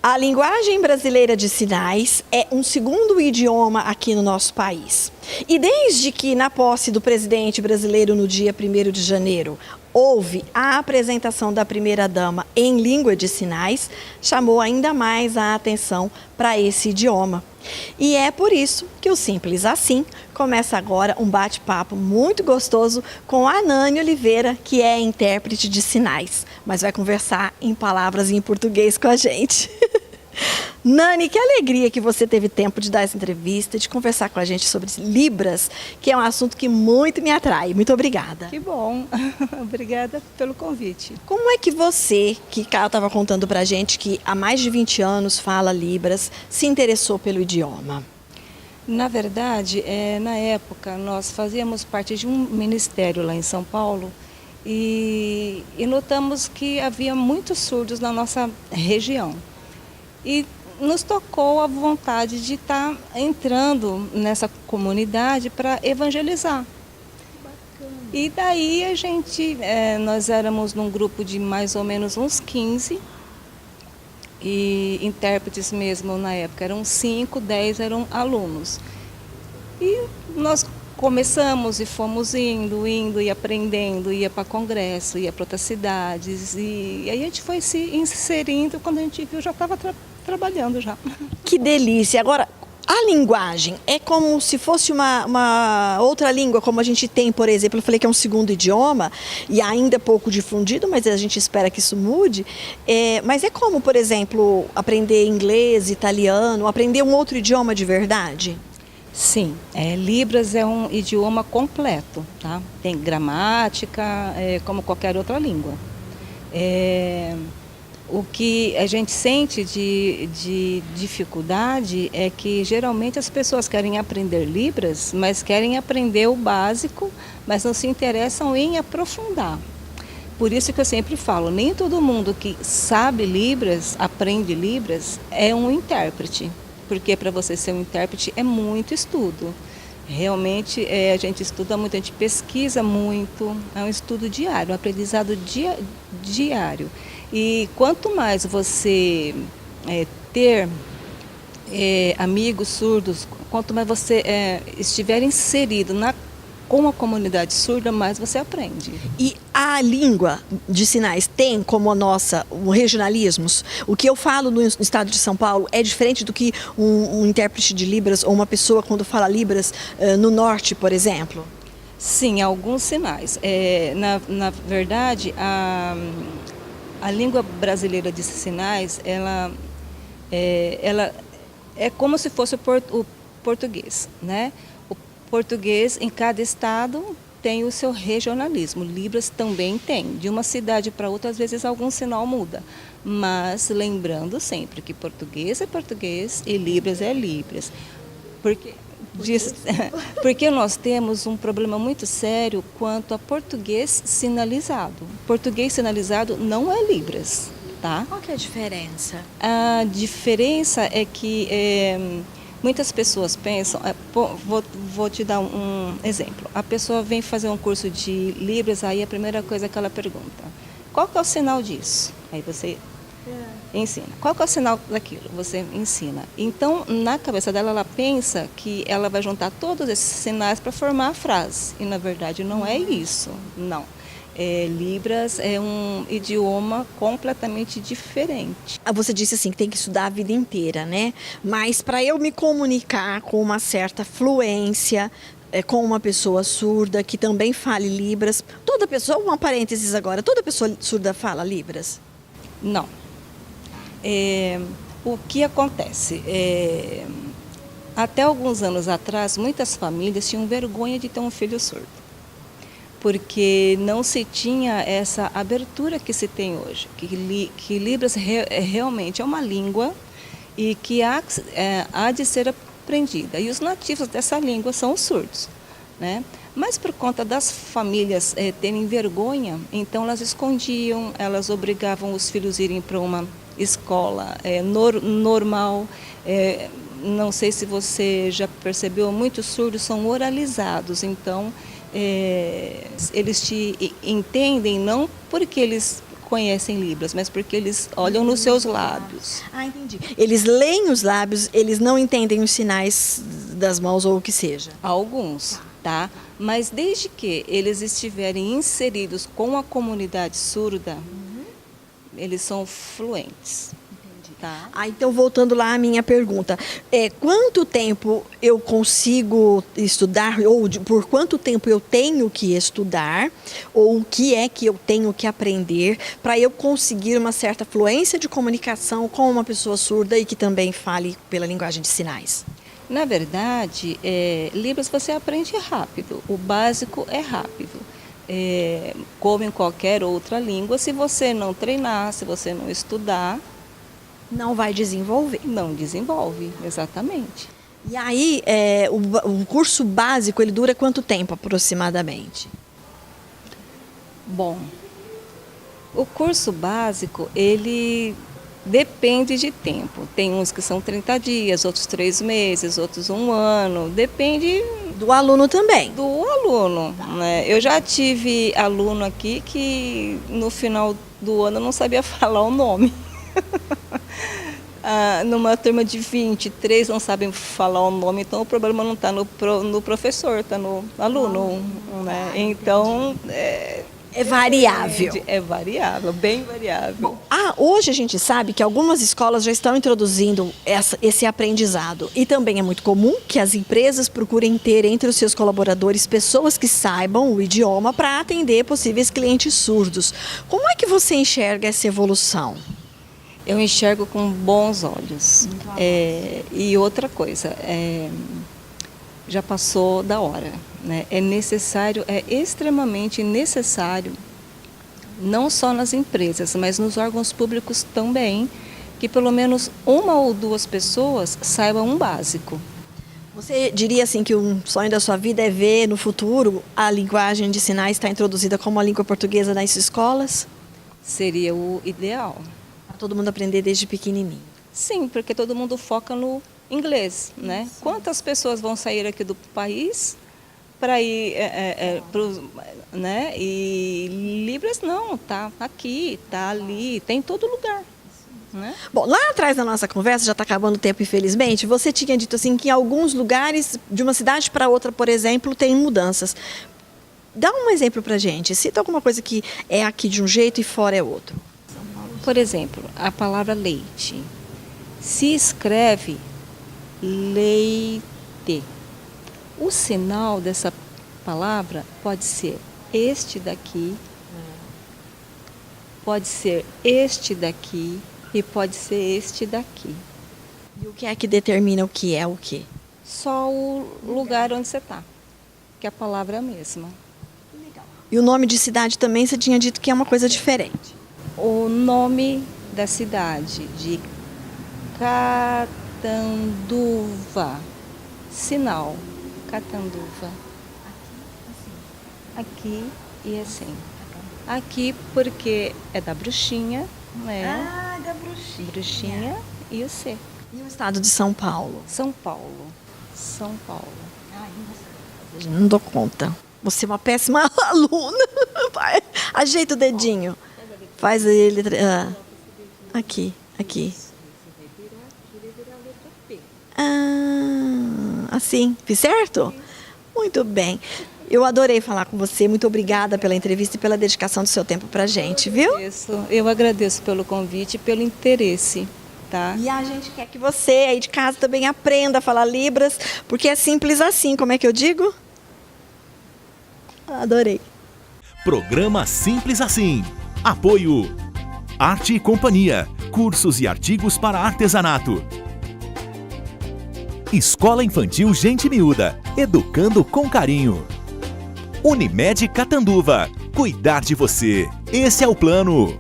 A linguagem brasileira de sinais é um segundo idioma aqui no nosso país. E desde que, na posse do presidente brasileiro no dia 1º de janeiro, houve a apresentação da primeira-dama em língua de sinais, chamou ainda mais a atenção para esse idioma. E é por isso que o Simples Assim começa agora um bate-papo muito gostoso com a Nani Oliveira, que é intérprete de sinais, mas vai conversar em palavras em português com a gente. Nani, que alegria que você teve tempo de dar essa entrevista, de conversar com a gente sobre Libras, que é um assunto que muito me atrai. Muito obrigada. Que bom. Obrigada pelo convite. Como é que você, que ela estava contando pra gente que há mais de 20 anos fala Libras, se interessou pelo idioma? Na verdade, na época, nós fazíamos parte de um ministério lá em São Paulo e notamos que havia muitos surdos na nossa região. E nos tocou a vontade de estar entrando nessa comunidade para evangelizar. Bacana. E daí nós éramos num grupo de mais ou menos uns 15, e intérpretes mesmo na época eram 5, 10 eram alunos. E nós começamos e fomos indo e aprendendo, ia para congresso, ia para outras cidades, e aí a gente foi se inserindo, quando a gente viu já estava trabalhando já. Que delícia! Agora, a linguagem é como se fosse uma outra língua, como a gente tem, por exemplo, eu falei que é um segundo idioma, e ainda é pouco difundido, mas a gente espera que isso mude. Mas é como, por exemplo, aprender inglês, italiano, aprender um outro idioma de verdade? Sim, Libras é um idioma completo, tá? Tem gramática, como qualquer outra língua. O que a gente sente de dificuldade é que geralmente as pessoas querem aprender Libras, mas querem aprender o básico, mas não se interessam em aprofundar. Por isso que eu sempre falo, nem todo mundo que sabe Libras, aprende Libras, é um intérprete. Porque para você ser um intérprete é muito estudo. Realmente a gente estuda muito, a gente pesquisa muito, é um estudo diário, um aprendizado diário. E quanto mais você ter amigos surdos, quanto mais você estiver inserido com a comunidade surda, mais você aprende. E a língua de sinais tem como a nossa regionalismos? O que eu falo no estado de São Paulo é diferente do que um intérprete de Libras ou uma pessoa quando fala Libras no norte, por exemplo? Sim, alguns sinais. Na verdade, a língua brasileira de sinais, ela é como se fosse o português, né? O português, em cada estado, tem o seu regionalismo. Libras também tem. De uma cidade para outra, às vezes, algum sinal muda. Mas lembrando sempre que português é português e Libras é Libras. Porque nós temos um problema muito sério quanto a português sinalizado. Português sinalizado não é Libras, tá? Qual que é a diferença? A diferença é que muitas pessoas pensam, vou te dar um exemplo. A pessoa vem fazer um curso de Libras, aí a primeira coisa que ela pergunta, qual que é o sinal disso? Aí você ensina. Qual que é o sinal daquilo? Você ensina. Então, na cabeça dela, ela pensa que ela vai juntar todos esses sinais para formar a frase. E, na verdade, não é isso. Não. Libras é um idioma completamente diferente. Você disse assim que tem que estudar a vida inteira, né? Mas para eu me comunicar com uma certa fluência, com uma pessoa surda que também fale Libras, toda pessoa, um parênteses agora, toda pessoa surda fala Libras? Não. O que acontece? Até alguns anos atrás, muitas famílias tinham vergonha de ter um filho surdo, porque não se tinha essa abertura que se tem hoje, que Libras realmente é uma língua e que há de ser aprendida. E os nativos dessa língua são os surdos, né? Mas por conta das famílias terem vergonha, então elas escondiam, elas obrigavam os filhos a irem para uma escola normal. Não sei se você já percebeu, muitos surdos são oralizados, então eles te entendem não porque eles conhecem Libras, mas porque eles olham nos seus lábios. Ah, entendi. Eles leem os lábios, eles não entendem os sinais das mãos ou o que seja. Alguns, tá? Mas desde que eles estiverem inseridos com a comunidade surda, eles são fluentes. Tá? Ah, então voltando lá à minha pergunta, quanto tempo eu consigo estudar, ou por quanto tempo eu tenho que estudar, ou o que é que eu tenho que aprender para eu conseguir uma certa fluência de comunicação com uma pessoa surda e que também fale pela linguagem de sinais? Na verdade, Libras você aprende rápido, o básico é rápido. Como em qualquer outra língua, se você não treinar, se você não estudar, não vai desenvolver. Não desenvolve, exatamente. E aí, o curso básico, ele dura quanto tempo aproximadamente? Bom, o curso básico, ele depende de tempo. Tem uns que são 30 dias, outros 3 meses, outros 1 ano. Depende do aluno também. Do aluno, né? Eu já tive aluno aqui que no final do ano não sabia falar o nome. Numa turma de 23 não sabem falar o nome, então o problema não está no professor, está no aluno. Né? Então, é variável. É variável, bem variável. Bom, hoje a gente sabe que algumas escolas já estão introduzindo esse aprendizado. E também é muito comum que as empresas procurem ter entre os seus colaboradores pessoas que saibam o idioma para atender possíveis clientes surdos. Como é que você enxerga essa evolução? Eu enxergo com bons olhos. E outra coisa, já passou da hora. Né? É necessário, é extremamente necessário, não só nas empresas, mas nos órgãos públicos também, que pelo menos 1 ou 2 pessoas saibam um básico. Você diria assim que um sonho da sua vida é ver no futuro a linguagem de sinais estar introduzida como a língua portuguesa nas escolas? Seria o ideal. Para todo mundo aprender desde pequenininho. Sim, porque todo mundo foca no inglês, né? Quantas pessoas vão sair aqui do país para ir, né? E Libras não, tá aqui, tá ali, tem em todo lugar. Né? Bom, lá atrás da nossa conversa, já está acabando o tempo, infelizmente, você tinha dito assim que em alguns lugares, de uma cidade para outra, por exemplo, tem mudanças. Dá um exemplo para a gente, cita alguma coisa que é aqui de um jeito e fora é outro. Por exemplo, a palavra leite. Se escreve leite. O sinal dessa palavra pode ser este daqui, pode ser este daqui e pode ser este daqui. E o que é que determina o que é o quê? Só o lugar onde você está, que a palavra é a mesma. E o nome de cidade também você tinha dito que é uma coisa diferente. O nome da cidade de Catanduva. Sinal, Catanduva. Aqui e assim. Aqui porque é da bruxinha, né? Da bruxinha. Bruxinha e o C. E o estado de São Paulo? São Paulo. São Paulo. Não dou conta. Você é uma péssima aluna. Ajeita o dedinho. Faz ele. Aqui. Assim. Fiz certo? Muito bem. Eu adorei falar com você. Muito obrigada pela entrevista e pela dedicação do seu tempo pra gente, viu? Eu agradeço pelo convite e pelo interesse. Tá? E a gente quer que você aí de casa também aprenda a falar Libras, porque é simples assim, como é que eu digo? Adorei. Programa Simples Assim. Apoio Arte e Companhia, cursos e artigos para artesanato. Escola Infantil Gente Miúda, educando com carinho. Unimed Catanduva, cuidar de você, esse é o plano.